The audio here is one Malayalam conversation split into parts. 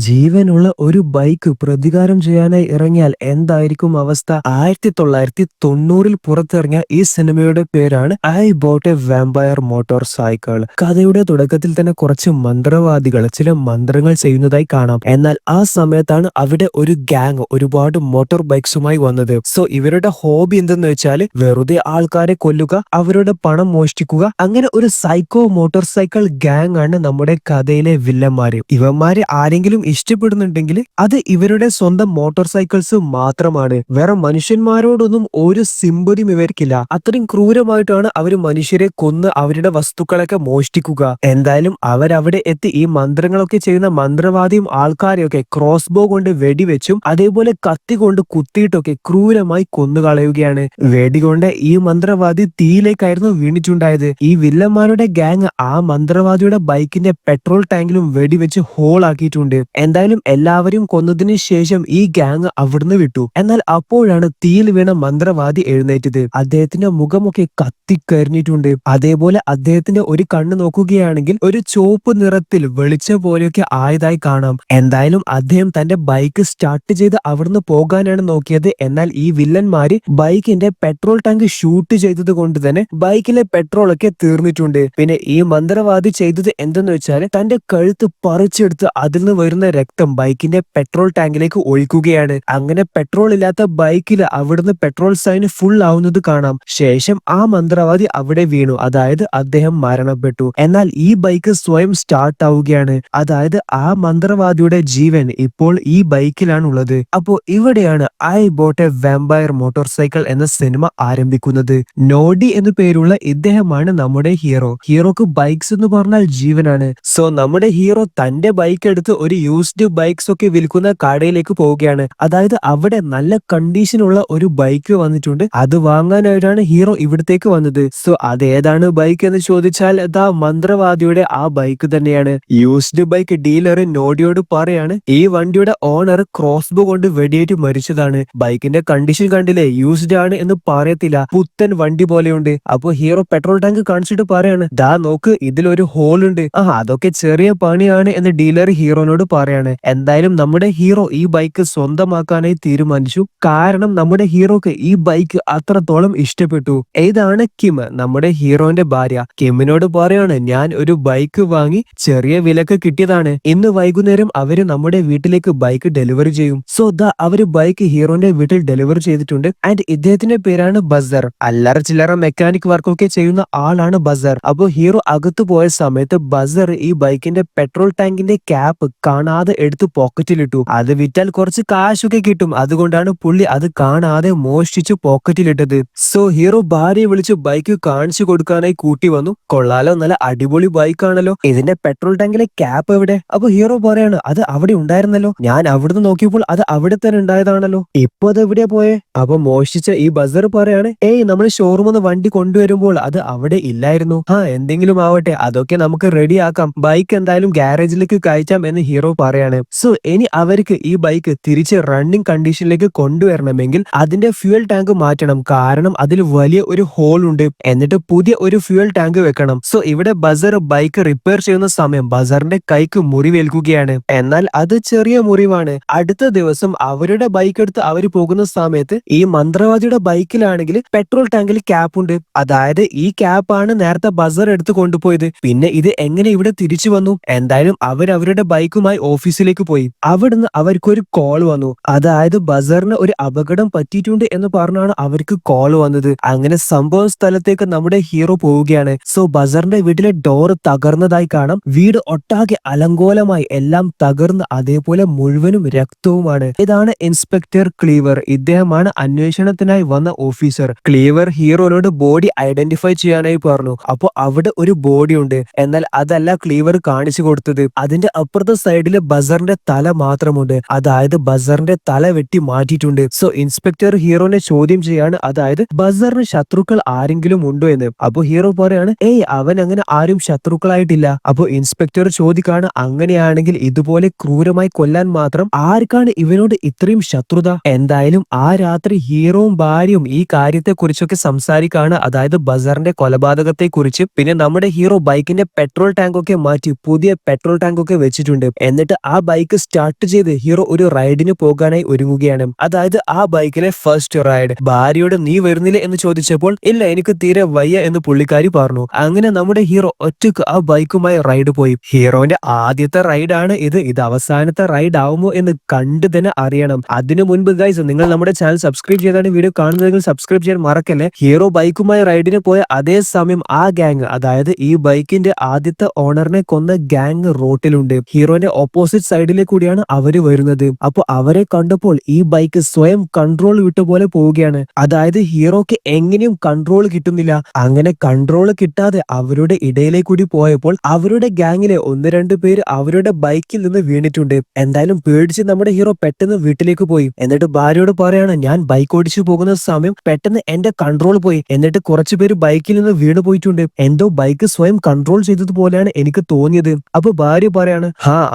ജീവനുള്ള ഒരു ബൈക്ക് പ്രതികാരം ചെയ്യാനായി ഇറങ്ങിയാൽ എന്തായിരിക്കും അവസ്ഥ? 1990 പുറത്തിറങ്ങിയ ഈ സിനിമയുടെ പേരാണ് I boat A vampire motor cycle. കഥയുടെ തുടക്കത്തിൽ തന്നെ കുറച്ച് മന്ത്രവാദികൾ ചില മന്ത്രങ്ങൾ ചെയ്യുന്നതായി കാണാം. എന്നാൽ ആ സമയത്താണ് അവിടെ ഒരു ഗ്യാങ് ഒരുപാട് മോട്ടോർ ബൈക്സുമായി വന്നത്. സോ ഇവരുടെ ഹോബി എന്തെന്ന് വെച്ചാൽ വെറുതെ ആൾക്കാരെ കൊല്ലുക, അവരുടെ പണം മോഷ്ടിക്കുക. അങ്ങനെ ഒരു സൈക്കോ മോട്ടോർ സൈക്കിൾ ഗ്യാങ് ആണ് നമ്മുടെ കഥയിലെ വില്ലന്മാര്. ഇവന്മാര് ആരെങ്കിലും ഇഷ്ടപ്പെടുന്നുണ്ടെങ്കിൽ അത് ഇവരുടെ സ്വന്തം മോട്ടോർ സൈക്കിൾസ് മാത്രമാണ്. വേറെ മനുഷ്യന്മാരോടൊന്നും ഒരു സിമ്പതിയും ഇവർക്കില്ല. അത്രയും ക്രൂരമായിട്ടാണ് അവര് മനുഷ്യരെ കൊന്ന് അവരുടെ വസ്തുക്കളൊക്കെ മോഷ്ടിക്കുക. എന്തായാലും അവരവിടെ എത്തി ഈ മന്ത്രങ്ങളൊക്കെ ചെയ്യുന്ന മന്ത്രവാദിയും ആൾക്കാരെയൊക്കെ ക്രോസ് ബോ കൊണ്ട് വെടിവെച്ചും അതേപോലെ കത്തി കൊണ്ട് കുത്തിയിട്ടൊക്കെ ക്രൂരമായി കൊന്നുകളയുകയാണ്. വെടികൊണ്ട് ഈ മന്ത്രവാദി തീയിലേക്കായിരുന്നു വീണിട്ടുണ്ടായത്. ഈ വില്ലന്മാരുടെ ഗ്യാങ് ആ മന്ത്രവാദിയുടെ ബൈക്കിന്റെ പെട്രോൾ ടാങ്കിലും വെടിവെച്ച് ഹോൾ ആക്കിയിട്ടുണ്ട്. എന്തായാലും എല്ലാവരും കൊന്നതിന് ശേഷം ഈ ഗ്യാങ് അവിടുന്ന് വിട്ടു. എന്നാൽ അപ്പോഴാണ് തീയിൽ വീണ മന്ത്രവാദി എഴുന്നേറ്റത്. അദ്ദേഹത്തിന്റെ മുഖമൊക്കെ കത്തിക്കരിഞ്ഞിട്ടുണ്ട്. അതേപോലെ അദ്ദേഹത്തിന്റെ ഒരു കണ്ണ് നോക്കുകയാണെങ്കിൽ ഒരു ചുവപ്പ് നിറത്തിൽ വെളിച്ച പോലെയൊക്കെ ആയതായി കാണാം. എന്തായാലും അദ്ദേഹം തന്റെ ബൈക്ക് സ്റ്റാർട്ട് ചെയ്ത് അവിടുന്ന് പോകാനാണ് നോക്കിയത്. എന്നാൽ ഈ വില്ലന്മാര് ബൈക്കിന്റെ പെട്രോൾ ടാങ്ക് ഷൂട്ട് ചെയ്തത് കൊണ്ട് തന്നെ ബൈക്കിലെ പെട്രോൾ ഒക്കെ തീർന്നിട്ടുണ്ട്. പിന്നെ ഈ മന്ത്രവാദി ചെയ്തത് എന്തെന്ന് വെച്ചാൽ തന്റെ കഴുത്ത് പറിച്ചെടുത്ത് അതിൽ നിന്ന് വരുന്ന രക്തം ബൈക്കിന്റെ പെട്രോൾ ടാങ്കിലേക്ക് ഒഴിക്കുകയാണ്. അങ്ങനെ പെട്രോൾ ഇല്ലാത്ത ബൈക്കിൽ അവിടുന്ന് പെട്രോൾ സൈൻ ഫുൾ ആവുന്നത് കാണാം. ശേഷം ആ മന്ത്രവാദി അവിടെ വീണു, അതായത് അദ്ദേഹം മരണപ്പെട്ടു. എന്നാൽ ഈ ബൈക്ക് സ്വയം സ്റ്റാർട്ട് ആവുകയാണ്. അതായത് ആ മന്ത്രവാദിയുടെ ജീവൻ ഇപ്പോൾ ഈ ബൈക്കിലാണ് ഉള്ളത്. അപ്പോ ഇവിടെയാണ് I boat A vampire motor cycle എന്ന സിനിമ ആരംഭിക്കുന്നത്. നോഡി എന്നു പേരുള്ള ഇദ്ദേഹമാണ് നമ്മുടെ ഹീറോ. ഹീറോക്ക് ബൈക്സ് എന്ന് പറഞ്ഞാൽ ജീവനാണ്. സോ നമ്മുടെ ഹീറോ തന്റെ ബൈക്ക് എടുത്ത് ഒരു യൂസ്ഡ് ബൈക്സ് ഒക്കെ വിൽക്കുന്ന കടയിലേക്ക് പോവുകയാണ്. അതായത് അവിടെ നല്ല കണ്ടീഷനുള്ള ഒരു ബൈക്ക് വന്നിട്ടുണ്ട്. അത് വാങ്ങാനായിട്ടാണ് ഹീറോ ഇവിടത്തേക്ക് വന്നത്. സോ അതേതാണ് ബൈക്ക് എന്ന് ചോദിച്ചാൽ ദാ മന്ത്രവാദിയുടെ ആ ബൈക്ക് തന്നെയാണ്. യൂസ്ഡ് ബൈക്ക് ഡീലർ നോഡിയോട് പറയാണ് ഈ വണ്ടിയുടെ ഓണർ ക്രോസ് ബോ കൊണ്ട് വെടിയേറ്റ് മരിച്ചതാണ്. ബൈക്കിന്റെ കണ്ടീഷൻ കണ്ടില്ലേ, യൂസ്ഡ് ആണ് എന്ന് പറയത്തില്ല, പുത്തൻ വണ്ടി പോലെയുണ്ട്. അപ്പൊ ഹീറോ പെട്രോൾ ടാങ്ക് കാണിച്ചിട്ട് പറയാണ് ദാ നോക്ക് ഇതിലൊരു ഹോൾ ഉണ്ട്. അതൊക്കെ ചെറിയ പണിയാണ് എന്ന് ഡീലർ ഹീറോനോട് പറയാണ്. എന്തായാലും നമ്മുടെ ഹീറോ ഈ ബൈക്ക് സ്വന്തമാക്കാനായി തീരുമാനിച്ചു. കാരണം നമ്മുടെ ഹീറോക്ക് ഈ ബൈക്ക് അത്രത്തോളം ഇഷ്ടപ്പെട്ടു. ഇതാണ് കിം, നമ്മുടെ ഹീറോന്റെ ഭാര്യ. കിമ്മിനോട് പറയാണ് ഞാൻ ഒരു ബൈക്ക് വാങ്ങി ചെറിയ വിലക്ക് കിട്ടിയതാണ്. ഇന്ന് വൈകുന്നേരം അവര് നമ്മുടെ വീട്ടിലേക്ക് ബൈക്ക് ഡെലിവറി ചെയ്യും. സോ ദാ അവര് ബൈക്ക് ഹീറോന്റെ വീട്ടിൽ ഡെലിവറി ചെയ്തിട്ടുണ്ട്. ആൻഡ് ഇദ്ദേഹത്തിന്റെ പേരാണ് ബസർ. അല്ലറ ചില്ലറ മെക്കാനിക് വർക്കൊക്കെ ചെയ്യുന്ന ആളാണ് ബസർ. അപ്പൊ ഹീറോ അകത്ത് പോയ സമയത്ത് ബസർ ഈ ബൈക്കിന്റെ പെട്രോൾ ടാങ്കിന്റെ ക്യാപ്പ് കാണാതെ എടുത്ത് പോക്കറ്റിലിട്ടു. അത് വിറ്റാൽ കുറച്ച് കാശൊക്കെ കിട്ടും. അതുകൊണ്ടാണ് പുള്ളി അത് കാണാതെ മോഷ്ടിച്ചു പോക്കറ്റിലിട്ടത്. സോ ഹീറോ ഭാര്യയെ വിളിച്ച് ബൈക്ക് കാണിച്ചു കൊടുക്കാനായി കൂട്ടി വന്നു. കൊള്ളാലോ, നല്ല അടിപൊളി ബൈക്കാണല്ലോ, ഇതിന്റെ പെട്രോൾ ടാങ്കിലെ ക്യാപ്പ് എവിടെ? അപ്പൊ ഹീറോ പറയാണ് അത് അവിടെ ഉണ്ടായിരുന്നല്ലോ, ഞാൻ അവിടുന്ന് നോക്കിയപ്പോൾ അത് അവിടെ തന്നെ ഉണ്ടായതാണല്ലോ, ഇപ്പൊ അത് എവിടെയാ പോയെ? അപ്പൊ മോഷ്ടിച്ച ഈ ബസർ പറയാണ് ഏയ് നമ്മൾ ഷോറൂമിൽ വണ്ടി കൊണ്ടുവരുമ്പോൾ അത് അവിടെ ഇല്ലായിരുന്നു. എന്തെങ്കിലും ആവട്ടെ, അതൊക്കെ നമുക്ക് റെഡിയാക്കാം, ബൈക്ക് എന്തായാലും ഗ്യാരേജിലേക്ക് കയറ്റാം എന്ന് ഹീറോ പറയാണ്. സോ ഇനി അവർക്ക് ഈ ബൈക്ക് തിരിച്ച് റണ്ണിങ് കണ്ടീഷനിലേക്ക് കൊണ്ടുവരണമെങ്കിൽ അതിന്റെ ഫ്യൂൽ ടാങ്ക് മാറ്റണം. കാരണം അതിൽ വലിയ ഒരു ഹോൾ ഉണ്ട്. എന്നിട്ട് പുതിയ ഒരു ഫ്യൂൽ ടാങ്ക് വെക്കണം. സോ ഇവിടെ ബസർ ബൈക്ക് റിപ്പയർ ചെയ്യുന്ന സമയം ബസറിന്റെ കൈക്ക് മുറിവേൽക്കുകയാണ്. എന്നാൽ അത് ചെറിയ മുറിവാണ്. അടുത്ത ദിവസം അവരുടെ ബൈക്ക് എടുത്ത് അവർ പോകുന്ന സമയത്ത് ഈ മന്ത്രവാദിയുടെ ബൈക്കിലാണെങ്കിൽ പെട്രോൾ ടാങ്കിൽ ക്യാപ്പ് ഉണ്ട്. അതായത് ഈ ക്യാപ്പാണ് നേരത്തെ ബസർ എടുത്ത് കൊണ്ടുപോയത്. പിന്നെ ഇത് എങ്ങനെ ഇവിടെ തിരിച്ചു വന്നു? എന്തായാലും അവരുടെ ബൈക്കുമായി ഓഫീസിലേക്ക് പോയി. അവിടുന്ന് അവർക്കൊരു കോൾ വന്നു. അതായത് ബസറിന് ഒരു അപകടം പറ്റിയിട്ടുണ്ട് എന്ന് പറഞ്ഞാണ് അവർക്ക് കോൾ വന്നത്. അങ്ങനെ സംഭവ സ്ഥലത്തേക്ക് നമ്മുടെ ഹീറോ പോവുകയാണ്. സോ ബസറിന്റെ വീട്ടിലെ ഡോർ തകർന്നതായി കാണാം. വീട് ഒട്ടാകെ അലങ്കോലമായി, എല്ലാം തകർന്ന് അതേപോലെ മുഴുവനും രക്തവുമാണ്. ഇതാണ് ഇൻസ്പെക്ടർ ക്ലീവർ. ഇദ്ദേഹമാണ് അന്വേഷണത്തിനായി വന്ന ഓഫീസർ. ക്ലീവർ ഹീറോനോട് ബോഡി ഐഡന്റിഫൈ ചെയ്യാനായി പറഞ്ഞു. അപ്പൊ അവിടെ ഒരു ബോഡി ഉണ്ട്. എന്നാൽ അതല്ല ക്ലീവർ കാണിച്ചു കൊടുത്തത്. അതിന്റെ അപ്പുറത്തെ സൈഡില് ബസറിന്റെ തല മാത്രമുണ്ട്. അതായത് ബസറിന്റെ തല വെട്ടി മാറ്റിയിട്ടുണ്ട്. സോ ഇൻസ്പെക്ടർ ഹീറോനെ ചോദ്യം ചെയ്യാണ്, അതായത് ബസറിന് ശത്രുക്കൾ ആരെങ്കിലും ഉണ്ടോ എന്ന്. അപ്പൊ ഹീറോ പറയാണ് ഏയ് അവൻ അങ്ങനെ ആരും ശത്രുക്കളായിട്ടില്ല. അപ്പൊ ഇൻസ്പെക്ടർ ചോദിക്കാണ് അങ്ങനെയാണെങ്കിൽ ഇതുപോലെ ക്രൂരമായി കൊല്ലാൻ മാത്രം ആർക്കാണ് ഇവനോട് ഇത്രയും ശത്രുത? എന്തായാലും ആ രാത്രി ഹീറോയും ഭാര്യയും ഈ കാര്യത്തെ കുറിച്ചൊക്കെ സംസാരിക്കാണ്. അതായത് ബസറിന്റെ കൊലപാതകത്തെ കുറിച്ച്. പിന്നെ നമ്മുടെ ഹീറോ ബൈക്കിന്റെ പെട്രോൾ ടാങ്ക് ഒക്കെ മാറ്റി പുതിയ പെട്രോൾ ടാങ്ക് ഒക്കെ വെച്ചിട്ടുണ്ട്. എന്നിട്ട് എന്നിട്ട് ആ ബൈക്ക് സ്റ്റാർട്ട് ചെയ്ത് ഹീറോ ഒരു റൈഡിന് പോകാനായി ഒരുങ്ങുകയാണ്. അതായത് ആ ബൈക്കിലെ ഫസ്റ്റ് റൈഡ്. ഭാര്യയോട് നീ വരുന്നില്ല എന്ന് ചോദിച്ചപ്പോൾ ഇല്ല എനിക്ക് തീരെ വയ്യ എന്ന് പുള്ളിക്കാരി പറഞ്ഞു. അങ്ങനെ നമ്മുടെ ഹീറോ ഒറ്റക്ക് ആ ബൈക്കുമായി റൈഡ് പോയി. ഹീറോന്റെ ആദ്യത്തെ റൈഡാണ് ഇത് അവസാനത്തെ റൈഡ് ആവുമോ എന്ന് കണ്ടു തന്നെ അറിയണം. അതിനു മുൻപ് ഗൈസ് നിങ്ങൾ നമ്മുടെ ചാനൽ സബ്സ്ക്രൈബ് ചെയ്താണ് വീഡിയോ കാണുന്നതെങ്കിൽ സബ്സ്ക്രൈബ് ചെയ്യാൻ മറക്കല്ലേ. ഹീറോ ബൈക്കുമായി റൈഡിന് പോയ അതേ സമയം ആ ഗ്യാങ്, അതായത് ഈ ബൈക്കിന്റെ ആദ്യത്തെ ഓണറിനെ കൊന്ന ഗ്യാങ് റോട്ടിലുണ്ട്. ഹീറോന്റെ ഓപ്പോസിറ്റ് സൈഡിലെ കൂടിയാണ് അവര് വരുന്നത്. അപ്പൊ അവരെ കണ്ടപ്പോൾ ഈ ബൈക്ക് സ്വയം കൺട്രോൾ വിട്ട പോലെ പോവുകയാണ്. അതായത് ഹീറോക്ക് എങ്ങനെയും കൺട്രോൾ കിട്ടുന്നില്ല. അങ്ങനെ കൺട്രോൾ കിട്ടാതെ അവരുടെ ഇടയിലേക്ക് കൂടി പോയപ്പോൾ അവരുടെ ഗ്യാങ്ങിലെ ഒന്ന് രണ്ട് പേര് അവരുടെ ബൈക്കിൽ നിന്ന് വീണിട്ടുണ്ട്. എന്തായാലും പേടിച്ച് നമ്മുടെ ഹീറോ പെട്ടെന്ന് വീട്ടിലേക്ക് പോയി. എന്നിട്ട് ഭാര്യയോട് പറയാണ്, ഞാൻ ബൈക്ക് ഓടിച്ചു പോകുന്ന സമയം പെട്ടെന്ന് എന്റെ കൺട്രോൾ പോയി. എന്നിട്ട് കുറച്ചു പേര് ബൈക്കിൽ നിന്ന് വീണ് പോയിട്ടുണ്ട്. എന്തോ ബൈക്ക് സ്വയം കൺട്രോൾ ചെയ്തതുപോലെയാണ് എനിക്ക് തോന്നിയത്. അപ്പൊ ഭാര്യ പറയാണ്,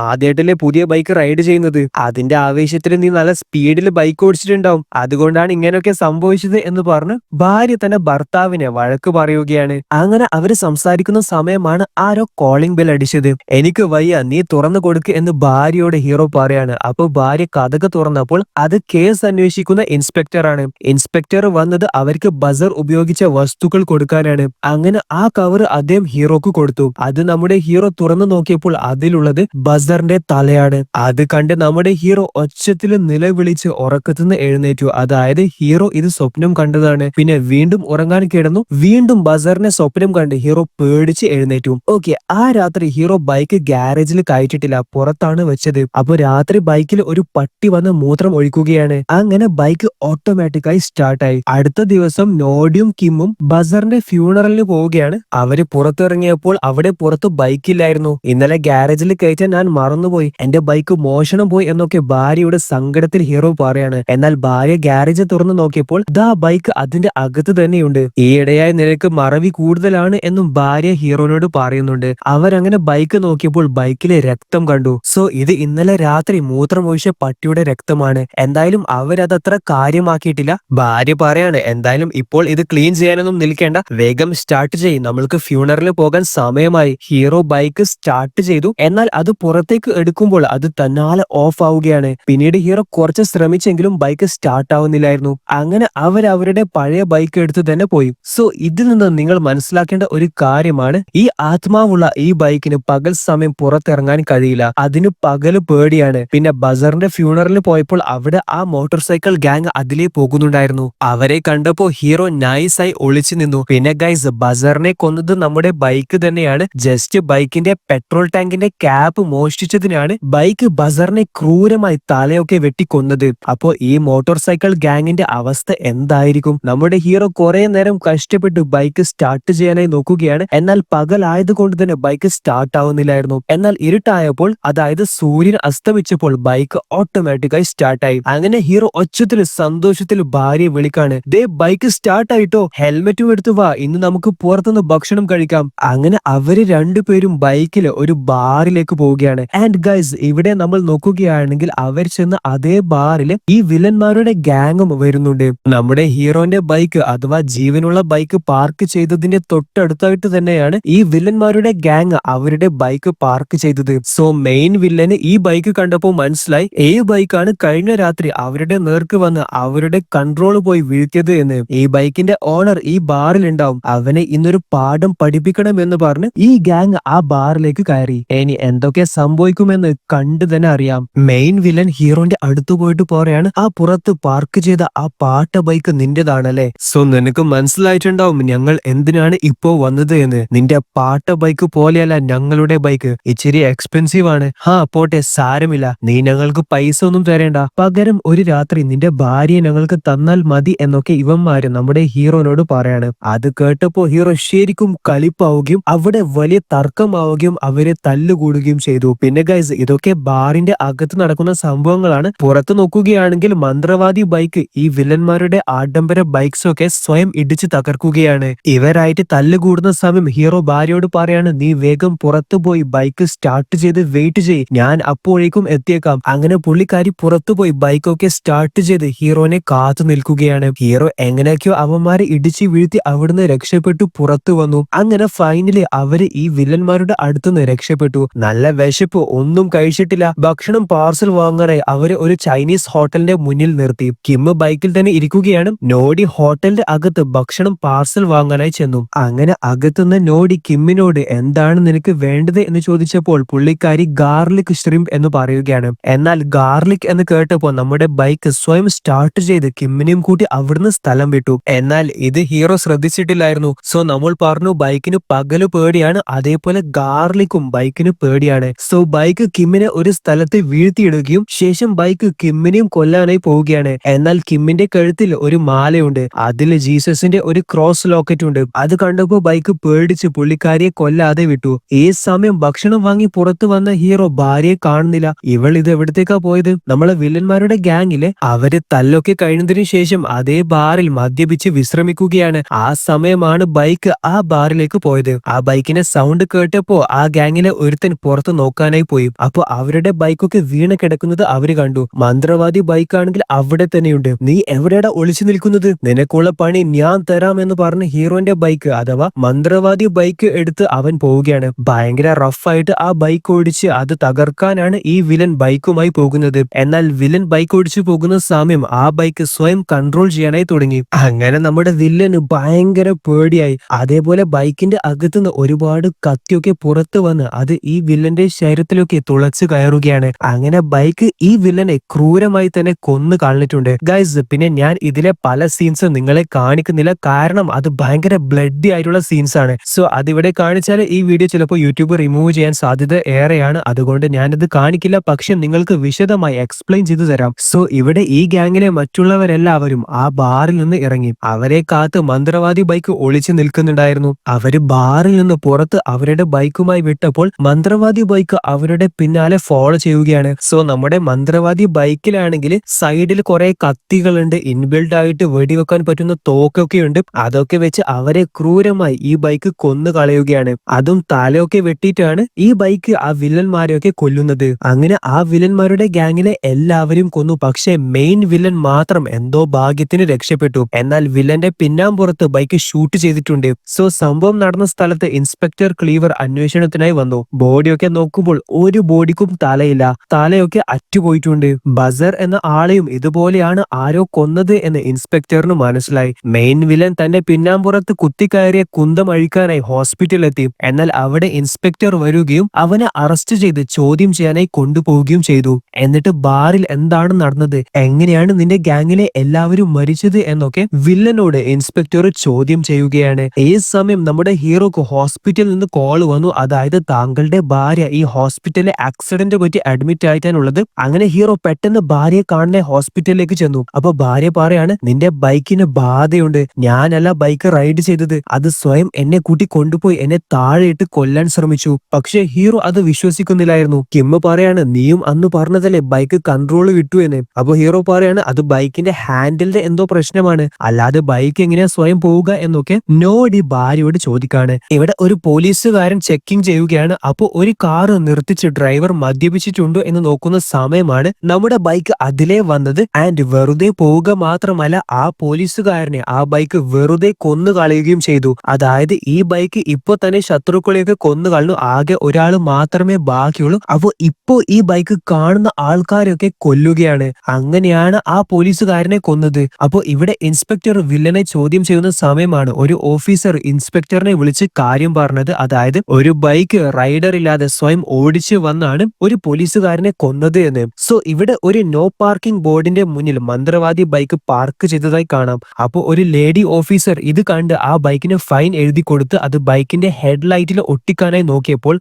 ആദ്യമായിട്ടല്ലേ പുതിയ ബൈക്ക് റൈഡ് ചെയ്യുന്നത്, അതിന്റെ ആവേശത്തിൽ നീ നല്ല സ്പീഡിൽ ബൈക്ക് ഓടിച്ചിട്ടുണ്ടാവും, അതുകൊണ്ടാണ് ഇങ്ങനെയൊക്കെ സംഭവിച്ചത് എന്ന് പറഞ്ഞ് ഭാര്യ തന്നെ ഭർത്താവിനെ വഴക്ക് പറയുകയാണ്. അങ്ങനെ അവര് സംസാരിക്കുന്ന സമയമാണ് ആരോ കോളിംഗ് ബെൽ അടിച്ചത്. എനിക്ക് വയ്യ, നീ തുറന്നു കൊടുക്ക് എന്ന് ഭാര്യയോട് ഹീറോ പറയാണ്. അപ്പൊ ഭാര്യ കതക് തുറന്നപ്പോൾ അത് കേസ് അന്വേഷിക്കുന്ന ഇൻസ്പെക്ടറാണ്. ഇൻസ്പെക്ടർ വന്നത് അവർക്ക് ബസർ ഉപയോഗിച്ച വസ്തുക്കൾ കൊടുക്കാനാണ്. അങ്ങനെ ആ കവർ അദ്ദേഹം ഹീറോക്ക് കൊടുത്തു. അത് നമ്മുടെ ഹീറോ തുറന്നു നോക്കിയപ്പോൾ അതിലുള്ളത് ബസറിന്റെ തലയാണ്. അത് കണ്ട് നമ്മുടെ ഹീറോ ഒച്ചത്തിൽ നിലവിളിച്ച് ഉറക്കത്തുനിന്ന് എഴുന്നേറ്റു. അതായത് ഹീറോ ഇത് സ്വപ്നം കണ്ടതാണ്. പിന്നെ വീണ്ടും ഉറങ്ങാൻ കിടന്നു. വീണ്ടും ബസറിനെ സ്വപ്നം കണ്ട് ഹീറോ പേടിച്ച് എഴുന്നേറ്റു. ഓക്കെ, ആ രാത്രി ഹീറോ ബൈക്ക് ഗ്യാരേജിൽ കയറ്റിട്ടില്ല, പുറത്താണ് വെച്ചത്. അപ്പൊ രാത്രി ബൈക്കിൽ ഒരു പട്ടി വന്ന് മൂത്രം ഒഴിക്കുകയാണ്. അങ്ങനെ ബൈക്ക് ഓട്ടോമാറ്റിക്കായി സ്റ്റാർട്ടായി. അടുത്ത ദിവസം നോഡിയും കിമ്മും ബസറിന്റെ ഫ്യൂണറലിന് പോവുകയാണ്. അവര് പുറത്തിറങ്ങിയപ്പോൾ അവിടെ പുറത്ത് ബൈക്കില്ലായിരുന്നു. ഇന്നലെ ഗ്യാരേജിൽ കയറ്റാൻ ഞാൻ മറന്നുപോയി, എന്റെ ബൈക്ക് മോഷണം പോയി എന്നൊക്കെ ഭാര്യയുടെ സങ്കടത്തിൽ ഹീറോ പറയാണ്. എന്നാൽ ഭാര്യ ഗ്യാരേജ് തുറന്നു നോക്കിയപ്പോൾ ദാ ബൈക്ക് അതിന്റെ അകത്ത് തന്നെയുണ്ട്. ഈയിടെയായി നിനക്ക് മറവി കൂടുതലാണ് എന്നും ഭാര്യ ഹീറോനോട് പറയുന്നുണ്ട്. അവരങ്ങനെ ബൈക്ക് നോക്കിയപ്പോൾ ബൈക്കിലെ രക്തം കണ്ടു. സോ ഇത് ഇന്നലെ രാത്രി മൂത്രമൊഴിച്ച പട്ടിയുടെ രക്തമാണ്. എന്തായാലും അവരതത്ര കാര്യമാക്കിയിട്ടില്ല. ഭാര്യ പറയാണ്, എന്തായാലും ഇപ്പോൾ ഇത് ക്ലീൻ ചെയ്യാനൊന്നും നിൽക്കേണ്ട, വേഗം സ്റ്റാർട്ട് ചെയ്യും, നമ്മൾക്ക് ഫ്യൂണറിൽ പോകാൻ സമയമായി. ഹീറോ ബൈക്ക് സ്റ്റാർട്ട് ചെയ്തു. എന്നാൽ അത് പുറത്തേക്ക് എടുക്കുമ്പോൾ അത് തന്നാലെ ഓഫ് ആവുകയാണ്. പിന്നീട് ഹീറോ കുറച്ച് ശ്രമിച്ചെങ്കിലും ബൈക്ക് സ്റ്റാർട്ട് ആവുന്നില്ലായിരുന്നു. അങ്ങനെ അവരുടെ പഴയ ബൈക്ക് എടുത്ത് തന്നെ പോയി. സോ ഇതിൽ നിന്ന് നിങ്ങൾ മനസ്സിലാക്കേണ്ട ഒരു കാര്യമാണ്, ഈ ആത്മാവുള്ള ഈ ബൈക്കിന് പകൽ സമയം പുറത്തിറങ്ങാൻ കഴിയില്ല. അതിന് പകല് പേടിയാണ്. പിന്നെ ബസറിന്റെ ഫ്യൂണറിൽ പോയപ്പോൾ അവിടെ ആ മോട്ടോർ സൈക്കിൾ ഗ്യാങ് അതിലേ പോകുന്നുണ്ടായിരുന്നു. അവരെ കണ്ടപ്പോ ഹീറോ നൈസായി ഒളിച്ചു നിന്നു. പിന്നെ ഗൈസ്, ബസറിനെ കൊന്നത് നമ്മുടെ ബൈക്ക് തന്നെയാണ്. ജസ്റ്റ് ബൈക്കിന്റെ പെട്രോൾ ടാങ്കിന്റെ ക്യാപ്പ് മോഷ്ടിച്ചതിനാണ് ബൈക്ക് ബസറിനെ ക്രൂരമായി തലയൊക്കെ വെട്ടിക്കൊന്നത്. അപ്പോ ഈ മോട്ടോർ സൈക്കിൾ ഗ്യാങ്ങിന്റെ അവസ്ഥ എന്തായിരിക്കും? നമ്മുടെ ഹീറോ കുറെ നേരം കഷ്ടപ്പെട്ട് ബൈക്ക് സ്റ്റാർട്ട് ചെയ്യാനായി നോക്കുകയാണ്. എന്നാൽ പകലായതുകൊണ്ട് തന്നെ ബൈക്ക് സ്റ്റാർട്ട് ആവുന്നില്ലായിരുന്നു. എന്നാൽ ഇരുട്ടായപ്പോൾ, അതായത് സൂര്യൻ അസ്തമിച്ചപ്പോൾ ബൈക്ക് ഓട്ടോമാറ്റിക്കായി സ്റ്റാർട്ടായി. അങ്ങനെ ഹീറോ ഒച്ചത്തിൽ സന്തോഷത്തിൽ ഭാര്യയെ വിളിക്കാണ്, ദേ ബൈക്ക് സ്റ്റാർട്ട് ആയിട്ടോ, ഹെൽമെറ്റും എടുത്തു വാ, ഇന്ന് നമുക്ക് പുറത്തുനിന്ന് ഭക്ഷണം കഴിക്കാം. അങ്ങനെ അവര് രണ്ടുപേരും ബൈക്കിൽ ഒരു ബാറിലേക്ക് പോവുകയാണ്. ആൻഡ് ഗൈസ്, ഇവിടെ നമ്മൾ നോക്കുകയാണെങ്കിൽ അവർ ചെന്ന അതേ ബാറിൽ ഈ വില്ലന്മാരുടെ ഗ്യാങ്ങും വരുന്നുണ്ട്. നമ്മുടെ ഹീറോന്റെ ബൈക്ക് അഥവാ ജീവനുള്ള ബൈക്ക് പാർക്ക് ചെയ്തതിന്റെ തൊട്ടടുത്തായിട്ട് തന്നെയാണ് ഈ വില്ലന്മാരുടെ ഗ്യാങ് അവരുടെ ബൈക്ക് പാർക്ക് ചെയ്തത്. സോ മെയിൻ വില്ലന് ഈ ബൈക്ക് കണ്ടപ്പോൾ മനസ്സിലായി ഈ ബൈക്കാണ് കഴിഞ്ഞ രാത്രി അവരുടെ നേർക്ക് വന്ന് അവരുടെ കൺട്രോൾ പോയി വീഴ്ത്തിയത് എന്ന്. ഈ ബൈക്കിന്റെ ഓണർ ഈ ബാറിൽ ഉണ്ടാവും, അവനെ ഇന്നൊരു പാഠം പഠിപ്പിക്കണം എന്ന് പറഞ്ഞ് ഈ ഗ്യാങ് ആ ബാറിലേക്ക് കയറി. ഇനി എന്തൊക്കെ സംഭവിക്കുമെന്ന് കണ്ടു തന്നെ അറിയാം. മെയിൻ വില്ലൻ ഹീറോന്റെ അടുത്ത് പോയിട്ട് പറയാണ്, ആ പുറത്ത് പാർക്ക് ചെയ്ത ആ പാട്ട ബൈക്ക് നിന്റേതാണല്ലേ? സോ നിനക്ക് മനസ്സിലായിട്ടുണ്ടാവും ഞങ്ങൾ എന്തിനാണ് ഇപ്പോ വന്നത് എന്ന്. നിന്റെ പാട്ട ബൈക്ക് പോലെയല്ല ഞങ്ങളുടെ ബൈക്ക്, ഇച്ചിരി എക്സ്പെൻസീവ് ആണ്. പോട്ടെ, സാരമില്ല, നീ ഞങ്ങൾക്ക് പൈസ ഒന്നും തരേണ്ട, പകരം ഒരു രാത്രി നിന്റെ ഭാര്യയെ ഞങ്ങൾക്ക് തന്നാൽ മതി എന്നൊക്കെ ഇവന്മാര് നമ്മുടെ ഹീറോനോട് പറയാണ്. അത് കേട്ടപ്പോ ഹീറോ ശരിക്കും കളിപ്പാവുകയും അവിടെ വലിയ തർക്കമാവുകയും അവരെ തല്ലുകൂടുകയും ചെയ്തു. പിന്നെ ഗൈസ്, ഇതൊക്കെ ബാറിന്റെ അകത്ത് നടക്കുന്ന സംഭവങ്ങളാണ്. പുറത്തു നോക്കുകയാണെങ്കിൽ മന്ത്രവാദി ബൈക്ക് ഈ വില്ലന്മാരുടെ ആഡംബര ബൈക്സ് ഒക്കെ സ്വയം ഇടിച്ചു തകർക്കുകയാണ്. ഇവരായിട്ട് തല്ലുകൂടുന്ന സമയം ഹീറോ ഭാര്യയോട് പറയാണ്, നീ വേഗം പുറത്തു പോയി ബൈക്ക് സ്റ്റാർട്ട് ചെയ്ത് വെയിറ്റ് ചെയ്യ്, ഞാൻ അപ്പോഴേക്കും എത്തിയേക്കാം. അങ്ങനെ പുള്ളിക്കാരി പുറത്തുപോയി ബൈക്കൊക്കെ സ്റ്റാർട്ട് ചെയ്ത് ഹീറോനെ കാത്തു നിൽക്കുകയാണ്. ഹീറോ എങ്ങനെയൊക്കെയോ അവന്മാരെ ഇടിച്ചു വീഴ്ത്തി അവിടുന്ന് രക്ഷപ്പെട്ടു പുറത്തു വന്നു. അങ്ങനെ ഫൈനലി അവര് ഈ വില്ലന്മാരുടെ അടുത്തുനിന്ന് രക്ഷപ്പെട്ടു. നല്ല വിശപ്പ് ഒന്നും കഴിച്ചിട്ടില്ല. ഭക്ഷണം പാർസൽ വാങ്ങാനായി അവര് ഒരു ചൈനീസ് ഹോട്ടലിന്റെ മുന്നിൽ നിർത്തി. കിം ബൈക്കിൽ തന്നെ ഇരിക്കുകയാണ്. നോഡി ഹോട്ടലിന്റെ അകത്ത് ഭക്ഷണം പാർസൽ വാങ്ങാനായി ചെന്നു. അങ്ങനെ അകത്തുനിന്ന് നോഡി കിമ്മിനോട് എന്താണ് നിനക്ക് വേണ്ടത് എന്ന് ചോദിച്ചപ്പോൾ പുള്ളിക്കാരി ഗാർലിക് ഷ്രിംപ് എന്ന് പറയുകയാണ്. എന്നാൽ ഗാർലിക് എന്ന് കേട്ടപ്പോൾ നമ്മുടെ ബൈക്ക് സ്വയം സ്റ്റാർട്ട് ചെയ്ത് കിമ്മിനെയും കൂട്ടി അവിടുന്ന് സ്ഥലം വിട്ടു. എന്നാൽ ഇത് ഹീറോ ശ്രദ്ധിച്ചിട്ടില്ലായിരുന്നു. സോ നമ്മൾ പറഞ്ഞു ബൈക്കിന് പകല് പേടിയാണ്, അതേപോലെ ഗാർലിക്കും ബൈക്കിന് പേടിയാണ്. സോ ബൈക്ക് കിമ്മിനെ ഒരു സ്ഥലത്ത് വീഴ്ത്തിയിടുകയും ശേഷം ബൈക്ക് കിമ്മിനെയും കൊല്ലാനായി പോവുകയാണ്. എന്നാൽ കിമ്മിന്റെ കഴുത്തിൽ ഒരു മാലയുണ്ട്, അതിൽ ജീസസിന്റെ ഒരു ക്രോസ് ലോക്കറ്റ് ഉണ്ട്. അത് കണ്ടപ്പോ ബൈക്ക് പേടിച്ച് പുള്ളിക്കാരിയെ കൊല്ലാതെ വിട്ടു. ഈ സമയം ഭക്ഷണം വാങ്ങി പുറത്തു വന്ന ഹീറോ ഭാര്യയെ കാണുന്നില്ല. ഇവൾ ഇത് എവിടത്തേക്കാ പോയത്? നമ്മളെ വില്ലന്മാരുടെ ഗ്യാങ്ങിലെ അവര് തല്ലൊക്കെ കഴിഞ്ഞതിനു ശേഷം അതേ ബാറിൽ മദ്യപിച്ച് വിശ്രമിക്കുകയാണ്. ആ സമയമാണ് ബൈക്ക് ആ ബാറിലേക്ക് പോയത്. ആ ബൈക്കിന്റെ സൗണ്ട് കേട്ടപ്പോ ആ ഗ്യാങ്ങിലെ ഒരുത്തൻ പുറത്ത് നോക്കാനായി പോയി. അപ്പൊ അവരുടെ ബൈക്കൊക്കെ വീണ് കിടക്കുന്നത് അവര് കണ്ടു. മന്ത്രവാദി ബൈക്കാണെങ്കിൽ അവിടെ തന്നെയുണ്ട്. നീ എവിടെയാടാ ഒളിച്ചു നിൽക്കുന്നത്? നിനക്കുള്ള പണി ഞാൻ തരാം എന്ന് പറഞ്ഞ് ഹീറോന്റെ ബൈക്ക് അഥവാ മന്ത്രവാദി ബൈക്ക് എടുത്ത് അവൻ പോവുകയാണ്. ഭയങ്കര റഫായിട്ട് ആ ബൈക്ക് ഓടിച്ച് അത് തകർക്കാനാണ് ഈ വില്ലൻ ബൈക്കുമായി പോകുന്നത്. എന്നാൽ വില്ലൻ ബൈക്ക് ഓടിച്ചു പോകുന്ന സമയം ആ ബൈക്ക് സ്വയം കൺട്രോൾ ചെയ്യാനായി തുടങ്ങി. അങ്ങനെ നമ്മുടെ വില്ലന് ഭയങ്കര പേടിയായി. അതേപോലെ ബൈക്കിന്റെ അകത്തുനിന്ന് ഒരുപാട് കത്തിയൊക്കെ പുറത്തു വന്ന് അത് ഈ വില്ലന്റെ ശരീരത്തിലൊക്കെ തുളച്ചു കയറുകയാണ്. അങ്ങനെ ബൈക്ക് ഈ വില്ലനെ ക്രൂരമായി തന്നെ കൊന്നു കളഞ്ഞിട്ടുണ്ട് ഗൈസ്. പിന്നെ ഞാൻ ഇതിലെ പല സീൻസ് നിങ്ങളെ കാണിക്കുന്നില്ല, കാരണം അത് ഭയങ്കര ബ്ലഡി ആയിട്ടുള്ള സീൻസ് ആണ്. സോ അതിവിടെ കാണിച്ചാൽ ഈ വീഡിയോ ചിലപ്പോൾ യൂട്യൂബ് റിമൂവ് ചെയ്യാൻ സാധ്യത ഏറെയാണ്. അതുകൊണ്ട് ഞാനിത് കാണിക്കില്ല, പക്ഷെ നിങ്ങൾക്ക് വിശദമായി എക്സ്പ്ലെയിൻ ചെയ്തു തരാം. സോ ഇവിടെ ഈ ഗ്യാങ്ങിലെ മറ്റുള്ളവരെല്ലാവരും ആ ബാറിൽ നിന്ന് ഇറങ്ങി. അവരെ കാത്ത് മന്ത്രവാദി ബൈക്ക് ഒളിച്ചു നിൽക്കുന്നുണ്ടായിരുന്നു. അവര് ബാറിൽ നിന്ന് പുറത്ത് അവരുടെ ബൈക്കുമായി വിട്ടപ്പോൾ മന്ത്രവാദി ബൈക്ക് അവരുടെ പിന്നാലെ ഫോളോ ചെയ്യുകയാണ്. സോ നമ്മുടെ മന്ത്രവാദി ബൈക്കിലാണെങ്കിൽ സൈഡിൽ കുറെ കത്തികളുണ്ട്, ഇൻബിൽഡ് ആയിട്ട് വെടിവെക്കാൻ പറ്റുന്ന തോക്കൊക്കെ ഉണ്ട്. അതൊക്കെ വെച്ച് അവരെ ക്രൂരമായി ഈ ബൈക്ക് കൊന്നു കളയുകയാണ്. അതും തലയൊക്കെ വെട്ടിയിട്ടാണ് ഈ ബൈക്ക് ആ വില്ലന്മാരെയൊക്കെ കൊല്ലുന്നത്. അങ്ങനെ ആ വില്ലന്മാരുടെ ഗ്യാങ്ങിലെ എല്ലാവരും കൊന്നു. പക്ഷെ മെയിൻ വില്ലൻ മാത്രം എന്തോ ഭാഗ്യത്തിന് രക്ഷപ്പെട്ടു. എന്നാൽ വില്ലന്റെ പിന്നാമ്പുറത്ത് ബൈക്ക് ഷൂട്ട് ചെയ്തിട്ടുണ്ട്. സോ സംഭവം നടന്ന സ്ഥലത്ത് ഇൻസ്പെക്ടർ ക്ലീവർ അന്വേഷണത്തിനായി വന്നു. ബോഡിയൊക്കെ നോക്കുമ്പോൾ ഒരു ബോഡിക്കും തലയില്ല, തലയൊക്കെ അറ്റുപോയിട്ടുണ്ട്. ബസർ എന്ന ആളെയും ഇതുപോലെയാണ് ആരോ കൊന്നത് എന്ന് ഇൻസ്പെക്ടറിന് മനസ്സിലായി. മെയിൻ വില്ലൻ തന്റെ പിന്നാമ്പുറത്ത് കുത്തിക്കയറിയ കുന്തം അഴിക്കാനായി ഹോസ്പിറ്റലിലെത്തി. എന്നാൽ അവിടെ ഇൻസ്പെക്ടർ വരികയും അവനെ അറസ്റ്റ് ചെയ്ത് ചോദ്യം ചെയ്യാനായി കൊണ്ടുപോവുകയും ചെയ്തു. എന്നിട്ട് ബാറിൽ എന്താണ് നടന്നത്, എങ്ങനെയാണ് നിന്റെ ഗ്യാങ്ങിലെ എല്ലാവരും മരിച്ചത് എന്നൊക്കെ വില്ലനോട് ഇൻസ്പെക്ടർ ചോദ്യം ചെയ്യുകയാണ്. ഈ സമയം നമ്മുടെ ഹീറോക്ക് ഹോസ്പിറ്റലിൽ നിന്ന് കോൾ വന്നു. അതായത് താങ്കളുടെ ഭാര്യ ഈ ഹോസ്പിറ്റലിലെ ആക്സിഡന്റ് പറ്റി അഡ്മിറ്റ് ആയിട്ടാണുള്ളത്. അങ്ങനെ ഹീറോ പെട്ടെന്ന് ഭാര്യയെ കാണാൻ ഹോസ്പിറ്റലിലേക്ക് ചെന്നു. അപ്പൊ ഭാര്യ പറയാണ്, നിന്റെ ബൈക്കിന് ബാധയുണ്ട്, ഞാനല്ല ബൈക്ക് റൈഡ് ചെയ്തത്, അത് സ്വയം എന്നെ കൂട്ടി കൊണ്ടുപോയി എന്നെ താഴെയിട്ട് കൊല്ലാൻ ശ്രമിച്ചു. പക്ഷെ ഹീറോ അത് വിശ്വസിക്കുന്നില്ലായിരുന്നു. കിം പറയാണ്, നീയും അന്ന് പറഞ്ഞതല്ലേ ബൈക്ക് കൺട്രോൾ വിട്ടു എന്ന്. അപ്പൊ ഹീറോ പറയാണ്, അത് ബൈക്കിന്റെ ഹാൻഡിലിന്റെ എന്തോ പ്രശ്നമാണ്, അല്ലാതെ ബൈക്ക് എങ്ങനെയാ സ്വയം പോവുക എന്നൊക്കെ നോഡി ഭാര്യയോട് ചോദിക്കാണ്. ഇവിടെ ഒരു പോലീസുകാരൻ ചെക്കിംഗ് ചെയ്യുകയാണ്. അപ്പൊ ഒരു കാറ് നിർത്തിച്ച് ഡ്രൈവർ മദ്യപിച്ചിട്ടുണ്ടോ എന്ന് നോക്കുന്ന സമയമാണ് നമ്മുടെ ബൈക്ക് അതിലേ വന്നത്. ആൻഡ് വെറുതെ പോവുക മാത്രമല്ല, ആ പോലീസുകാരനെ ആ ബൈക്ക് വെറുതെ കൊന്നു കളയുകയും ചെയ്തു. അതായത് ഈ ബൈക്ക് ഇപ്പൊ തന്നെ ശത്രുക്കളെയൊക്കെ കൊന്നു കളഞ്ഞു, ആകെ ഒരാൾ മാത്രമേ ബാക്കിയുള്ളൂ. അപ്പൊ ഇപ്പോ ഈ ബൈക്ക് കാണുന്ന ആൾക്കാരെയൊക്കെ കൊല്ലുകയാണ്. അങ്ങനെയാണ് ആ പോലീസുകാരനെ കൊന്നത്. അപ്പൊ ഇവിടെ ഇൻസ്പെക്ടർ വില്ലനെ ചോദ്യം ചെയ്യുന്ന സമയമാണ് ഒരു ഓഫീസർ ഇൻസ്പെക്ടറിനെ വിളിച്ച് കാര്യം പറഞ്ഞത്. അതായത് ഒരു ബൈക്ക് റൈഡർ ഇല്ലാതെ സ്വയം ഓടിച്ചു വന്നാണ് ഒരു പോലീസുകാരനെ കൊന്നത് എന്ന്. സോ ഇവിടെ ഒരു നോ പാർക്കിംഗ് ബോർഡിന്റെ മുന്നിൽ മന്ത്രവാദി ബൈക്ക് പാർക്ക് ചെയ്തതായി കാണാം. അപ്പോൾ ഒരു ലേഡി ഓഫീസർ ഇത് കണ്ട് ആ ബൈക്കിന് ഫൈൻ എഴുതി കൊടുത്ത് അത് ബൈക്കിന്റെ ഹെഡ്ലൈറ്റിൽ ഒട്ടിക്കാനായി നോക്കിയപ്പോൾ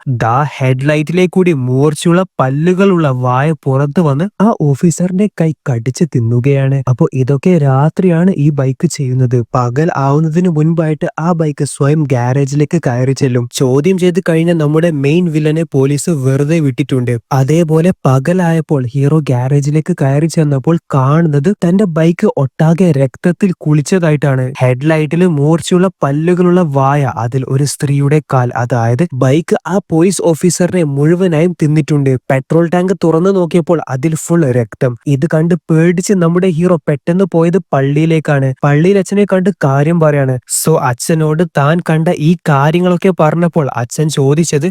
ഹെഡ്ലൈറ്റിലെ കൂടി മൂർച്ചയുള്ള പല്ലുകളുള്ള വായ പുറത്തു വന്ന് ആ ഓഫീസറിന്റെ കൈ കടിച്ച് തിന്നുകയാണ്. അപ്പൊ ഇതൊക്കെ രാത്രിയാണ് ഈ ബൈക്ക് ചെയ്യുന്നത്. പകൽ ആവുന്നതിന് മുൻപായിട്ട് ആ ബൈക്ക് സ്വയം ഗ്യാരേജിലേക്ക് കയറി ചെല്ലും. ചോദ്യം ചെയ്ത് കഴിഞ്ഞ നമ്മുടെ മെയിൻ വില്ലനെ പോലീസ് വെറുതെ വിട്ടിട്ടുണ്ട്. അതേപോലെ പകലായപ്പോൾ ഹീറോ ഗ്യാരേജിലേക്ക് കയറി ചെന്നപ്പോൾ കാണുന്നത് തന്റെ ബൈക്ക് ഒട്ടാകെ രക്തത്തിൽ കുളിച്ചതായിട്ടാണ്. ഹെഡ്ലൈറ്റിൽ മൂർച്ചയുള്ള പല്ലുകളുള്ള വായ, അതിൽ ഒരു സ്ത്രീയുടെ കാൽ. അതായത് ബൈക്ക് ആ പോലീസ് ഓഫീസറിനെ മുഴുവനായും തിന്നിട്ടുണ്ട്. പെട്രോൾ ടാങ്ക് തുറന്നു നോക്കിയപ്പോൾ അതിൽ ഫുൾ രക്തം. ഇത് കണ്ട് പേടിച്ച് നമ്മുടെ ഹീറോ പെട്ടെന്ന് പോയത് പള്ളിയിലേക്കാണ്. പള്ളിയിൽ അച്ഛനെ കണ്ട് കാര്യം പറയാണ്. സോ അച്ഛനോട് താൻ കണ്ട ഈ കാര്യങ്ങളൊക്കെ പറഞ്ഞപ്പോൾ അച്ഛൻ ചോദിച്ചത്,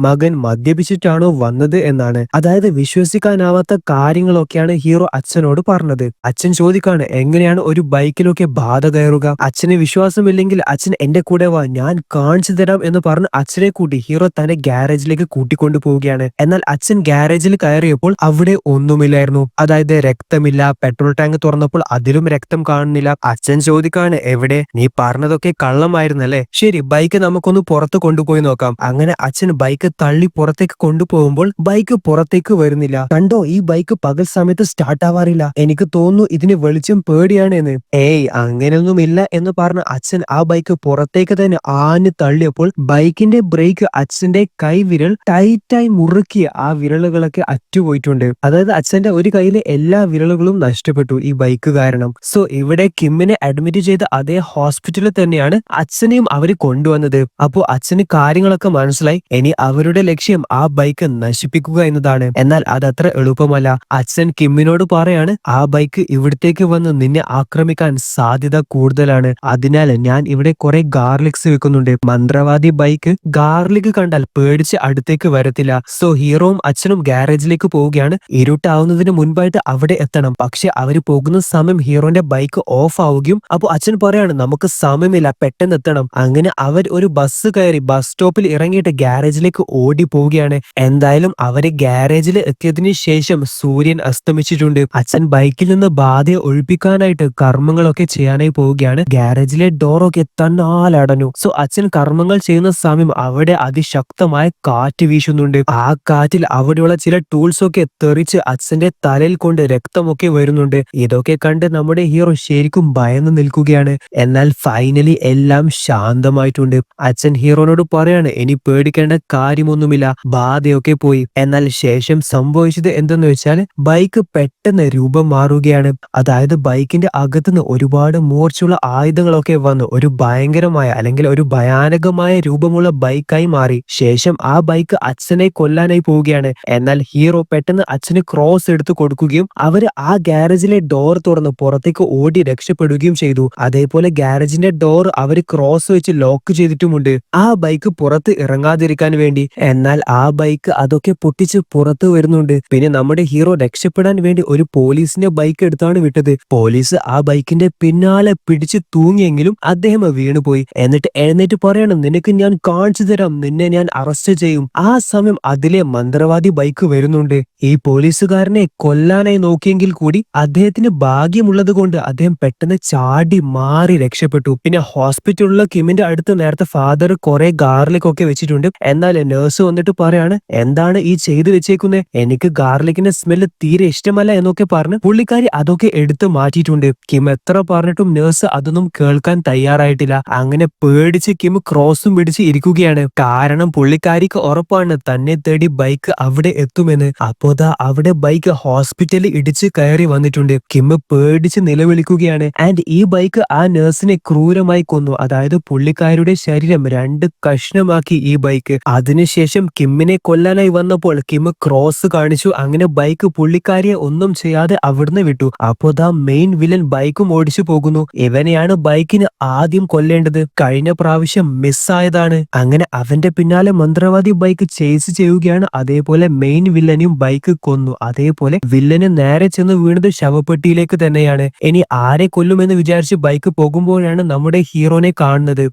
മകൻ മദ്യപിച്ചിട്ടാണോ വന്നത് എന്നാണ്. അതായത് വിശ്വസിക്കാനാവാത്ത കാര്യങ്ങളൊക്കെയാണ് ഹീറോ അച്ഛനോട് പറഞ്ഞത്. അച്ഛൻ ചോദിക്കാണ് എങ്ങനെയാണ് ഒരു ബൈക്കിലൊക്കെ ബാധ കയറുക. അച്ഛന് വിശ്വാസമില്ലെങ്കിൽ അച്ഛൻ എന്റെ കൂടെ വാ, ഞാൻ കാണിച്ചു തരാം എന്ന് പറഞ്ഞ് അച്ഛനെ കൂട്ടി ഹീറോ തന്റെ ഗ്യാരേജിലേക്ക് കൂട്ടിക്കൊണ്ടു പോവുകയാണ്. എന്നാൽ അച്ഛൻ ഗ്യാരേജിൽ കയറിയപ്പോൾ അവിടെ ഒന്നുമില്ലായിരുന്നു. അതായത് രക്തമില്ല. പെട്രോൾ ടാങ്ക് തുറന്നപ്പോൾ അതിലും രക്തം കാണുന്നില്ല. അച്ഛൻ ചോദിക്കാണ് എവിടെ, നീ പറഞ്ഞതൊക്കെ കള്ളമായിരുന്നല്ലേ, ശരി ബൈക്ക് നമുക്കൊന്ന് പുറത്ത് കൊണ്ടുപോയി നോക്കാം. അങ്ങനെ അച്ഛൻ ബൈക്ക് തള്ളി പുറത്തേക്ക് കൊണ്ടുപോകുമ്പോൾ ബൈക്ക് പുറത്തേക്ക് വരുന്നില്ല. കണ്ടോ, ഈ ബൈക്ക് പകൽ സമയത്ത് സ്റ്റാർട്ട് ആവാറില്ല, എനിക്ക് തോന്നുന്നു ഇതിന് വെളിച്ചം പേടിയാണ് എന്ന്. ഏയ് അങ്ങനെയൊന്നുമില്ല എന്ന് പറഞ്ഞ അച്ഛൻ ആ ബൈക്ക് പുറത്തേക്ക് തന്നെ ആഞ്ഞു തള്ളിയപ്പോൾ ബൈക്കിന്റെ ബ്രേക്ക് അച്ഛന്റെ കൈവിരൽ ടൈറ്റായി മുറുക്കിയ ആ വിരലുകളൊക്കെ അറ്റുപോയിട്ടുണ്ട്. അതായത് അച്ഛന്റെ ഒരു കൈയിലെ എല്ലാ വിരലുകളും നഷ്ടപ്പെട്ടു ഈ ബൈക്ക് കാരണം. സോ ഇവിടെ കിമ്മിനെ അഡ്മിറ്റ് ചെയ്ത അതേ ഹോസ്പിറ്റലിൽ തന്നെയാണ് അച്ഛനെയും അവര് കൊണ്ടുവന്നത്. അപ്പോ അച്ഛന് കാര്യങ്ങളൊക്കെ മനസ്സിലായി. ഇനി അവരുടെ ലക്ഷ്യം ആ ബൈക്ക് നശിപ്പിക്കുക എന്നതാണ്. എന്നാൽ അതത്ര എളുപ്പമല്ല. അച്ഛൻ കിമ്മിനോട് പറയാണ് ആ ബൈക്ക് ഇവിടത്തേക്ക് വന്ന് നിന്നെ ആക്രമിക്കാൻ സാധ്യത കൂടുതലാണ്. അതിനാൽ ഞാൻ ഇവിടെ കുറെ ഗാർലിക്സ് വെക്കുന്നുണ്ട്. മന്ത്രവാദി ബൈക്ക് ഗാർലിക് കണ്ടാൽ പേടിച്ച് അടുത്തേക്ക് വരത്തില്ല. സോ ഹീറോയും അച്ഛനും ഗാരേജിലേക്ക് പോവുകയാണ്. ഇരുട്ടാവുന്നതിന് മുൻപായിട്ട് അവിടെ എത്തണം. പക്ഷെ അവര് പോകുന്ന സമയം ഹീറോന്റെ ബൈക്ക് ഓഫ് ആവുകയും അപ്പൊ അച്ഛൻ പറയാണ് നമുക്ക് സമയമില്ല, പെട്ടെന്ന് എത്തണം. അങ്ങനെ അവർ ഒരു ബസ് കയറി ബസ് സ്റ്റോപ്പിൽ ഇറങ്ങിയിട്ട് ഗാരേജിലേക്ക് ഓടി പോവുകയാണ്. എന്തായാലും അവര് ഗാരേജിൽ എത്തിയതിനു ശേഷം സൂര്യൻ അസ്തമിച്ചിട്ടുണ്ട്. അച്ഛൻ ബൈക്കിൽ നിന്ന് ബാധയെ ഒഴിപ്പിക്കാനായിട്ട് കർമ്മങ്ങളൊക്കെ ചെയ്യാനായി പോവുകയാണ്. ഗാരേജിലെ ഡോറൊക്കെ തന്നാലടഞ്ഞു. സോ അച്ഛൻ കർമ്മങ്ങൾ ചെയ്യുന്ന സമയം അവിടെ അതിശക്തമായ കാറ്റ് വീശുന്നുണ്ട്. ആ കാറ്റിൽ അവിടെയുള്ള ചില ടൂൾസ് ഒക്കെ തെറിച്ച് അച്ഛന്റെ തലയിൽ കൊണ്ട് രക്തമൊക്കെ വരുന്നുണ്ട്. ഇതൊക്കെ കണ്ട് നമ്മുടെ ഹീറോ ശരിക്കും ഭയന്ന് നിൽക്കുകയാണ്. എന്നാൽ ഫൈനലി എല്ലാം ശാന്തമായിട്ടുണ്ട്. അച്ഛൻ ഹീറോനോട് പറയാണ് ഇനി പേടിക്കേണ്ട കാര്യമൊന്നുമില്ല, ബാധയൊക്കെ പോയി. എന്നാൽ ശേഷം സംഭവിച്ചത് എന്തെന്ന് വെച്ചാൽ ബൈക്ക് പെട്ടെന്ന് രൂപം മാറുകയാണ്. അതായത് ബൈക്കിന്റെ അകത്തുനിന്ന് ഒരുപാട് മൂർച്ചയുള്ള ആയുധങ്ങളൊക്കെ വന്ന് ഒരു ഭയങ്കരമായ അല്ലെങ്കിൽ ഒരു ഭയാനകമായ രൂപമുള്ള ബൈക്കായി മാറി. ശേഷം ആ ബൈക്ക് അച്ഛനെ കൊല്ലാനായി പോവുകയാണ്. എന്നാൽ ഹീറോ പെട്ടെന്ന് അച്ഛന് ക്രോസ് എടുത്തു കൊടുക്കുകയും അവര് ആ ഗാരേജിലെ ഡോർ തുറന്ന് പുറത്തേക്ക് ഓടി രക്ഷപ്പെടുകയും ചെയ്തു. അതേപോലെ ഗാരേജിന്റെ ഡോർ അവര് ക്രോസ് വെച്ച് ലോക്ക് ചെയ്തിട്ടുമുണ്ട് ആ ബൈക്ക് പുറത്ത് ഇറങ്ങാതിരിക്കാൻ വേണ്ടി. എന്നാൽ ആ ബൈക്ക് അതൊക്കെ പൊട്ടിച്ച് പുറത്ത് വരുന്നുണ്ട്. പിന്നെ നമ്മുടെ ഹീറോ രക്ഷപ്പെടാൻ വേണ്ടി ഒരു പോലീസിന്റെ ബൈക്ക് എടുത്താണ് വിട്ടത്. പോലീസ് ആ ബൈക്കിന്റെ പിന്നാലെ പിടിച്ച് തൂങ്ങിയെങ്കിലും അദ്ദേഹം വീണുപോയി. എന്നിട്ട് എഴുന്നേറ്റ് പറയണം നിനക്ക് ഞാൻ കാണിച്ചു തരാം, നിന്നെ ഞാൻ അറസ്റ്റ് ചെയ്യും. ആ സമയം അതിലെ മന്ത്രവാദി ബൈക്ക് വരുന്നുണ്ട്. ഈ പോലീസുകാരനെ കൊല്ലാനായി നോക്കിയെങ്കിൽ കൂടി അദ്ദേഹത്തിന് ഭാഗ്യമുള്ളത് കൊണ്ട് അദ്ദേഹം പെട്ടെന്ന് ചാടി മാറി രക്ഷപ്പെട്ടു. പിന്നെ ഹോസ്പിറ്റലിലെ കിമ്മിന്റെ അടുത്ത് നേരത്തെ ഫാദർ കുറെ ഗാർലിക് ഒക്കെ വെച്ചിട്ടുണ്ട്. എന്നാൽ നഴ്സ് വന്നിട്ട് പറയാണ് എന്താണ് ഈ ചെയ്തു വെച്ചേക്കുന്നത്, എനിക്ക് ഗാർലിക്കിന്റെ സ്മെല്ല് തീരെ ഇഷ്ടമല്ല എന്നൊക്കെ പറഞ്ഞ് പുള്ളിക്കാരി അതൊക്കെ എടുത്ത് മാറ്റിയിട്ടുണ്ട്. കിം എത്ര പറഞ്ഞിട്ടും നഴ്സ് അതൊന്നും കേൾക്കാൻ തയ്യാറായിട്ടില്ല. അങ്ങനെ പേടിച്ച് കിം ക്രോസും പിടിച്ച് ഇരിക്കുകയാണ്. കാരണം പുള്ളിക്കാരിക്ക് ഉറപ്പാണ് തന്നെ തേടി ബൈക്ക് അവിടെ എത്തുമെന്ന്. അപ്പോതാ അവിടെ ബൈക്ക് ഹോസ്പിറ്റലിൽ ഇടിച്ച് കയറി വന്നിട്ടുണ്ട്. കിം പേടിച്ച് നിലവിളിക്കുകയാണ്. ആൻഡ് ഈ ബൈക്ക് ആ നഴ്സിനെ ക്രൂരമായി കൊന്നു. അതായത് പുള്ളിക്കാരുടെ ശരീരം 2 കഷ്ണമാക്കി ഈ ബൈക്ക്. അതിനുശേഷം കിമ്മിനെ കൊല്ലാനായി വന്നപ്പോൾ കിം ക്രോസ് കാണിച്ചു. അങ്ങനെ ബൈക്ക് പുള്ളിക്കാരിയെ ഒന്നും ചെയ്യാതെ അവിടുന്ന് വിട്ടു. അപ്പോതാ മെയിൻ വില്ലൻ ബൈക്കും ഓടിച്ചു പോകുന്നു. ഇവനെയാണ് ബൈക്കിന് ആദ്യം കൊല്ലേണ്ടത്. കഴിഞ്ഞ പ്രാവശ്യം മിസ്സായതാണ്. അങ്ങനെ അവന്റെ പിന്നാലെ മന്ത്രവാദി ബൈക്ക് ചേസ് ചെയ്യുകയാണ്. അതേപോലെ മെയിൻ വില്ലനെയും ബൈക്ക് കൊന്നു. അതേപോലെ വില്ലന് നേരെ ചെന്ന് വീണത് ശവപ്പെട്ടിയിലേക്ക് തന്നെയാണ്. ഇനി ആരെ കൊല്ലുമെന്ന് വിചാരിച്ച് ബൈക്ക് പോകുമ്പോഴാണ് നമ്മുടെ ഹീറോനെ കാണുന്നത്.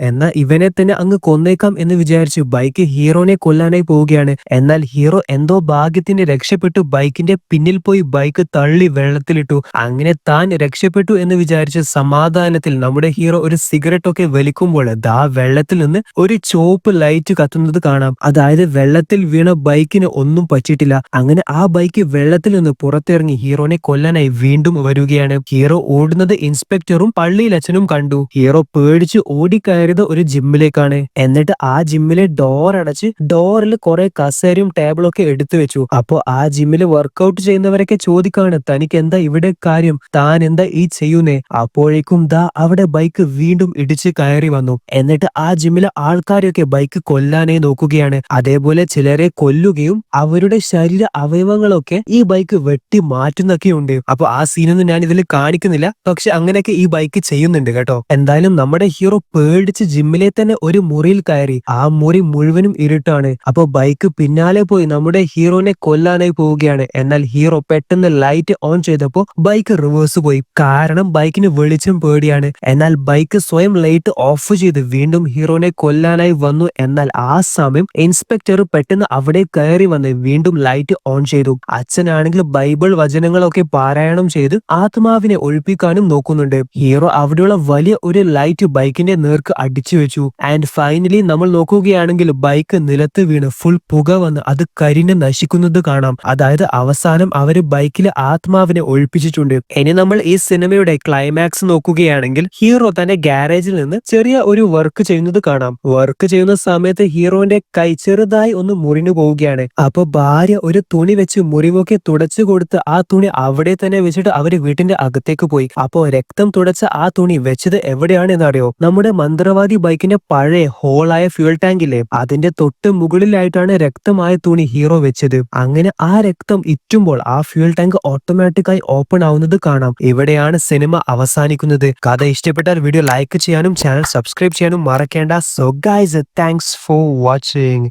എന്നാൽ ഇവനെ തന്നെ അങ്ങ് കൊന്നേക്കാം എന്ന് വിചാരിച്ചു ബൈക്ക് ഹീറോനെ കൊല്ലാനായി പോവുകയാണ്. എന്നാൽ ഹീറോ എന്തോ ഭാഗ്യത്തിന് രക്ഷപ്പെട്ടു ബൈക്കിന്റെ പിന്നിൽ പോയി ബൈക്ക് തള്ളി വെള്ളത്തിലിട്ടു. അങ്ങനെ താൻ രക്ഷപ്പെട്ടു എന്ന് വിചാരിച്ച് സമാധാനത്തിൽ നമ്മുടെ ഹീറോ ഒരു സിഗരറ്റ് ഒക്കെ വലിക്കുമ്പോൾ ദാ വെള്ളത്തിൽ നിന്ന് ഒരു ചുവപ്പ് ലൈറ്റ് കത്തുന്നത് കാണാം. അതായത് വെള്ളത്തിൽ വീണ ബൈക്കിന് ഒന്നും പറ്റിയിട്ടില്ല. അങ്ങനെ ആ ബൈക്ക് വെള്ളത്തിൽ നിന്ന് പുറത്തിറങ്ങി ഹീറോനെ കൊല്ലാനായി വീണ്ടും വരികയാണ്. ഹീറോ ഓടുന്നത് ഇൻസ്പെക്ടറും പള്ളിയിൽ അച്ഛനും കണ്ടു. ഹീറോ പേടിച്ച് ഓടിക്കയറിയത് ഒരു ജിമ്മിലേക്കാണ്. എന്നിട്ട് ആ ജിമ്മിലെ ഡോർ അടച്ച് ഡോറിൽ കുറെ കസേരയും ടേബിളും ഒക്കെ എടുത്തു വെച്ചു. അപ്പോ ആ ജിമ്മിൽ വർക്കൗട്ട് ചെയ്യുന്നവരൊക്കെ ചോദിക്കാണ് തനിക്ക് എന്താ ഇവിടെ കാര്യം, താൻ എന്താ ഈ ചെയ്യുന്നേ. അപ്പോഴേക്കും ദാ അവിടെ ബൈക്ക് വീണ്ടും ഇടിച്ച് കയറി വന്നു. എന്നിട്ട് ആ ജിമ്മിലെ ആൾക്കാരൊക്കെ ബൈക്ക് കൊല്ലാനായി നോക്കുകയാണ്. അതേപോലെ ചിലരെ കൊല്ലുകയും അവരുടെ ശരീര അവയവങ്ങളൊക്കെ ഈ ബൈക്ക് വെട്ടി മാറ്റുന്നൊക്കെയുണ്ട്. അപ്പൊ ആ സീനൊന്നും ഞാൻ ഇതിൽ കാണിക്കുന്നില്ല, പക്ഷെ അങ്ങനെയൊക്കെ ഈ ബൈക്ക് ചെയ്യുന്നുണ്ട് കേട്ടോ. എന്തായാലും നമ്മുടെ ഹീറോ പേടിച്ച് ജിമ്മിലെ തന്നെ ഒരു മുറിയിൽ കയറി. ആ മുറി മുഴുവനും ഇരുട്ടാണ്. അപ്പൊ ബൈക്ക് പിന്നാലെ പോയി നമ്മുടെ ഹീറോനെ കൊല്ലാനായി പോവുകയാണ്. എന്നാൽ ഹീറോ പെട്ടെന്ന് ലൈറ്റ് ഓൺ ചെയ്തപ്പോ ബൈക്ക് റിവേഴ്സ് പോയി. കാരണം ബൈക്കിന് വെളിച്ചം പേടിയാണ്. എന്നാൽ ബൈക്ക് സ്വയം ലൈറ്റ് ഓഫ് ചെയ്ത് വീണ്ടും ഹീറോനെ കൊല്ലാനായി വന്നു. എന്നാൽ ആ സമയം ഇൻസ്പെക്ടർ പെട്ടെന്ന് അവിടെ കയറി വന്ന് വീണ്ടും ലൈറ്റ് ഓൺ ചെയ്തു. അച്ഛനാണെങ്കിൽ ബൈബിൾ വചനങ്ങളൊക്കെ പാരായണം ചെയ്ത് ആത്മാവിനെ ഒഴിപ്പിക്കാനും നോക്കുന്നുണ്ട്. ഹീറോ അവിടെയുള്ള വലിയ ഒരു ലൈറ്റ് ബൈക്കിന്റെ നേർക്ക് അടിച്ചു വെച്ചു. ആൻഡ് ഫൈനലി നമ്മൾ നോക്കുകയാണെങ്കിൽ ബൈക്ക് നിലത്ത് വീണ് ഫുൾ പുക വന്ന് അത് കരിഞ്ഞ് നശിക്കുന്നത് കാണാം. അതായത് അവസാനം അവര് ബൈക്കിലെ ആത്മാവിനെ ഒഴിപ്പിച്ചിട്ടുണ്ട്. ഇനി നമ്മൾ ഈ സിനിമയുടെ ക്ലൈമാക്സ് നോക്കുകയാണെങ്കിൽ ഹീറോ തന്റെ ഗ്യാരേജിൽ നിന്ന് ചെറിയ ഒരു വർക്ക് ചെയ്യുന്നത് കാണാം. വർക്ക് ചെയ്യുന്ന സമയത്ത് ഹീറോന്റെ കൈ ചെറുതായി ഒന്ന് മുറിഞ്ഞു പോവുകയാണ്. അപ്പൊ ഭാര്യ ഒരു തുണി വെച്ച് മുറിവൊക്കെ തുടച്ചു കൊടുത്ത് ആ തുണി അവിടെ തന്നെ വെച്ചിട്ട് അവര് വീട്ടിന്റെ അകത്തേക്ക് പോയി. അപ്പോ രക്തം തുടച്ച ആ തുണി വെച്ചത് എവിടെയാണെന്ന് അറിയോ? നമ്മുടെ മന്ത്രവാദി ബൈക്കിന്റെ പഴയ ഹോളായ ഫ്യൂൽ ടാങ്കില്ലേ, അതിന്റെ തൊട്ട് മുകളിലായിട്ടാണ് രക്തമായ തുണി ഹീറോ വെച്ചത്. അങ്ങനെ ആ രക്തം ഇറ്റുമ്പോൾ ആ ഫ്യൂൽ ടാങ്ക് ഓട്ടോമാറ്റിക്കായി ഓപ്പൺ ആവുന്നത് കാണാം. ഇവിടെയാണ് സിനിമ അവസാനിക്കുന്നത്. കഥ ഇഷ്ടപ്പെട്ടാൽ വീഡിയോ ലൈക്ക് ചെയ്യാനും ചാനൽ സബ്സ്ക്രൈബ് ചെയ്യാനും മറക്കേണ്ട. So guys, thanks for watching.